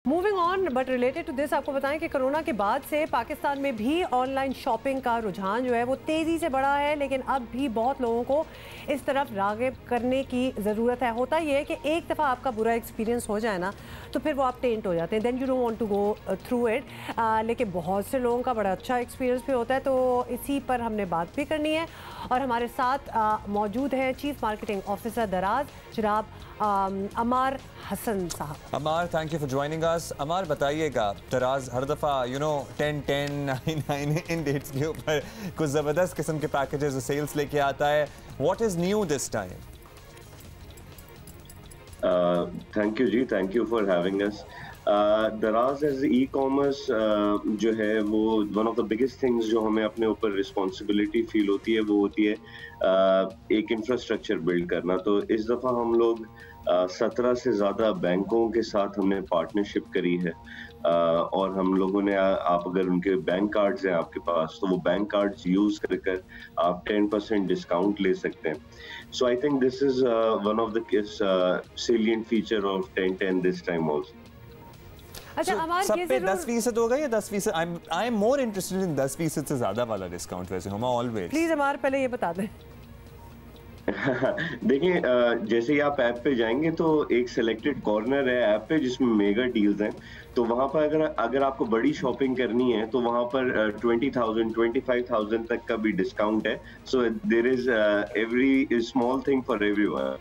Moving on but related to this, आपको बताएं कि कोरोना के बाद से पाकिस्तान में भी ऑनलाइन शॉपिंग का रुझान जो है वो तेज़ी से बढ़ा है, लेकिन अब भी बहुत लोगों को इस तरफ राग़िब करने की ज़रूरत है। होता ये है कि एक दफ़ा आपका बुरा एक्सपीरियंस हो जाए ना तो फिर वो आप टेंट हो जाते हैं, then you don't want to go through it. लेकिन बहुत से लोगों का बड़ा अच्छा एक्सपीरियंस भी होता है, तो इसी पर हमने बात भी करनी है। और हमारे साथ मौजूद है चीफ मार्केटिंग ऑफिसर दराज जनाब अमार हसन साहब। Ammar, thank you for joining us. Ammar बताइएगा, दराज हर दफ़ा 10-10 9 इन डेट्स के ऊपर कुछ ज़बरदस्त किस्म के पैकेजेस और सेल्स लेके आता है। What is new this time? Thank you ji, thank you for having us. Daraz as e commerce जो है वो one of the biggest things जो हमें अपने ऊपर रिस्पॉन्सिबिलिटी फील होती है वो होती है एक इंफ्रास्ट्रक्चर बिल्ड करना। तो इस दफ़ा हम लोग 17 से ज़्यादा बैंकों के साथ हमने पार्टनरशिप करी है और हम लोगों ने आप अगर उनके बैंक कार्ड्स हैं आपके पास तो वो बैंक कार्ड्स यूज़ कर आप 10% डिस्काउंट ले सकते हैं। So I think this is one of the salient feature of 10-10 this time also. अच्छा, हमारे सब पे 10% होगा या 10%? I am more interested in 10% से ज्यादा वाला डिस्काउंट। वैसे हम ऑलवेज प्लीज हमार पहले ये बता दें। देखिए, जैसे ही आप ऐप पे जाएंगे तो एक सिलेक्टेड कॉर्नर है ऐप पे जिसमें मेगा डील्स हैं। तो वहां पर अगर आपको बड़ी शॉपिंग करनी है तो वहां पर 20,000 25,000 तक का भी डिस्काउंट है। So there is every small thing for everyone.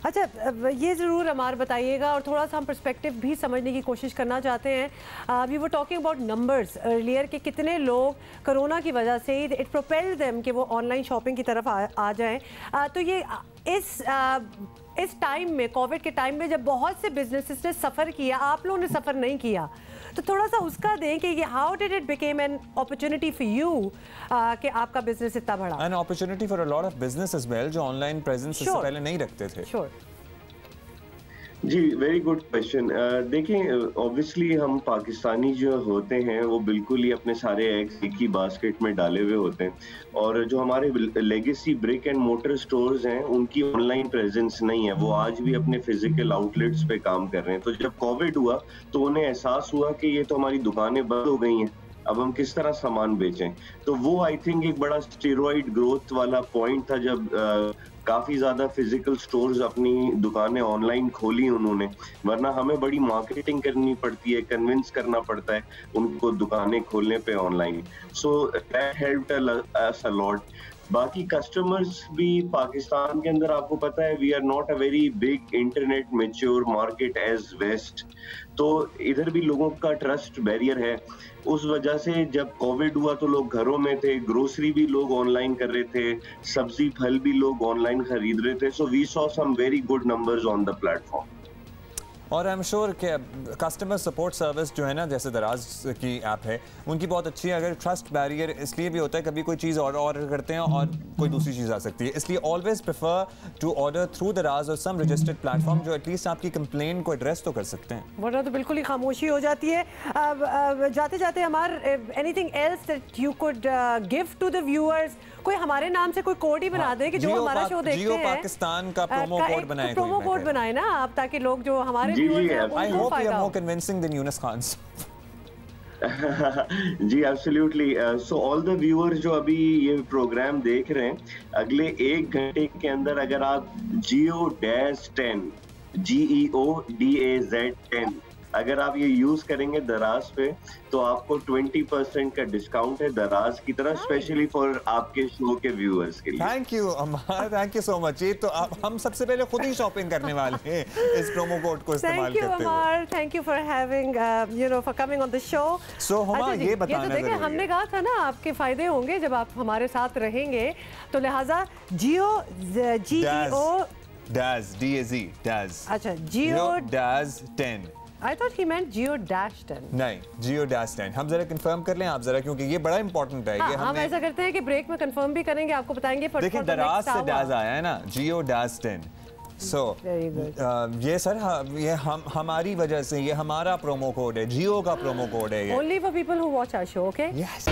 अच्छा, ये ज़रूर हमार बताइएगा और थोड़ा सा हम पर्सपेक्टिव भी समझने की कोशिश करना चाहते हैं। We were talking about numbers earlier कि कितने लोग कोरोना की वजह से इट प्रोपेल्ड देम कि वो ऑनलाइन शॉपिंग की तरफ आ जाएं। तो ये इस टाइम में, कोविड के टाइम में जब बहुत से बिजनेसेस ने सफ़र किया, आप लोगों ने सफ़र नहीं किया, तो थोड़ा सा उसका दें कि ये how did it became an opportunity for you कि आपका बिजनेस इतना बढ़ा। An opportunity for a lot of business as well जो ऑनलाइन प्रेजेंस इससे पहले नहीं रखते थे। Sure ji, very good question. देखिए, ऑब्वियसली हम पाकिस्तानी जो होते हैं वो बिल्कुल ही अपने सारे एग्स एक ही बास्केट में डाले हुए होते हैं और जो हमारे legacy brick and motor stores हैं उनकी ऑनलाइन प्रेजेंस नहीं है। वो आज भी अपने फिजिकल आउटलेट्स पे काम कर रहे हैं। तो जब कोविड हुआ तो उन्हें एहसास हुआ कि ये तो हमारी दुकानें बंद हो गई हैं, अब हम किस तरह सामान बेचें। तो वो आई थिंक एक बड़ा स्टेरॉइड ग्रोथ वाला पॉइंट था जब काफी ज्यादा फिजिकल स्टोर्स अपनी दुकानें ऑनलाइन खोली उन्होंने, वरना हमें बड़ी मार्केटिंग करनी पड़ती है, कन्विंस करना पड़ता है उनको दुकानें खोलने पे online. So that helped us a lot. बाकी कस्टमर्स भी पाकिस्तान के अंदर, आपको पता है, we are not a very big internet mature market as west. तो इधर भी लोगों का ट्रस्ट बैरियर है। उस वजह से जब कोविड हुआ तो लोग घरों में थे, ग्रोसरी भी लोग ऑनलाइन कर रहे थे, सब्जी फल भी लोग ऑनलाइन खरीद रहे थे। So we saw some very good numbers on the platform. और आई एम श्योर कि कस्टमर सपोर्ट सर्विस जो है ना, जैसे दराज की ऐप है, उनकी बहुत अच्छी है। अगर ट्रस्ट बैरियर इसलिए भी होता है, कभी कोई चीज़ ऑर्डर करते हैं और कोई दूसरी चीज़ आ सकती है, इसलिए always prefer to order through Daraz और सम रजिस्टर्ड प्लेटफॉर्म जो एटलीस्ट आपकी कंप्लेन को एड्रेस तो कर सकते हैं, वरना तो बिल्कुल ही खामोशी हो जाती है। जाते जाते हमारे anything else that you could give to the viewers? कोई हमारे नाम से कोई कोड ही बना दे कि जो हमारा शो देखते हैं, जियो पाकिस्तान का प्रोमो कोड बनाए, प्रोमो कोड बनाए ना आप, ताकि लोग जो हमारे व्यूअर्स हैं I hope you are more convincing than Younus Khan. जी, absolutely. So all the viewers जो अभी ये प्रोग्राम देख रहे हैं, अगले 1 घंटे के अंदर अगर आप GEO-10 GEODAZ10 अगर आप ये यूज करेंगे दराज पे तो आपको 20% का डिस्काउंट है दराज की तरफ, स्पेशली फॉर आपके शो के व्यूअर्स के लिए। Thank you Ammar, thank you so much. ये तो हम सबसे पहले खुद ही शॉपिंग करने वाले हैं इस प्रोमो कोड को इस्तेमाल करते हुए। Thank you Ammar, thank you for having for coming on the show. So हमारा ये बताना तो देखिए, हमने कहा था ना आपके फायदे होंगे जब आप हमारे साथ रहेंगे, तो लिहाजा DAZ अच्छा, GEO-10। I thought he meant GEO-10। नहीं, GEO-10 हम जरा कंफर्म कर लें आप जरा, क्योंकि ये बड़ा इंपॉर्टेंट है। हाँ, हम ऐसा करते हैं कि ब्रेक में कंफर्म भी करेंगे, आपको बताएंगे। देखिए, दराज से डैज आया है ना, GEO-10। सो ये सर ये हमारी वजह से, ये हमारा प्रोमो कोड है, जियो का प्रोमो कोड है ये। Only for people who watch our show, okay? Yes.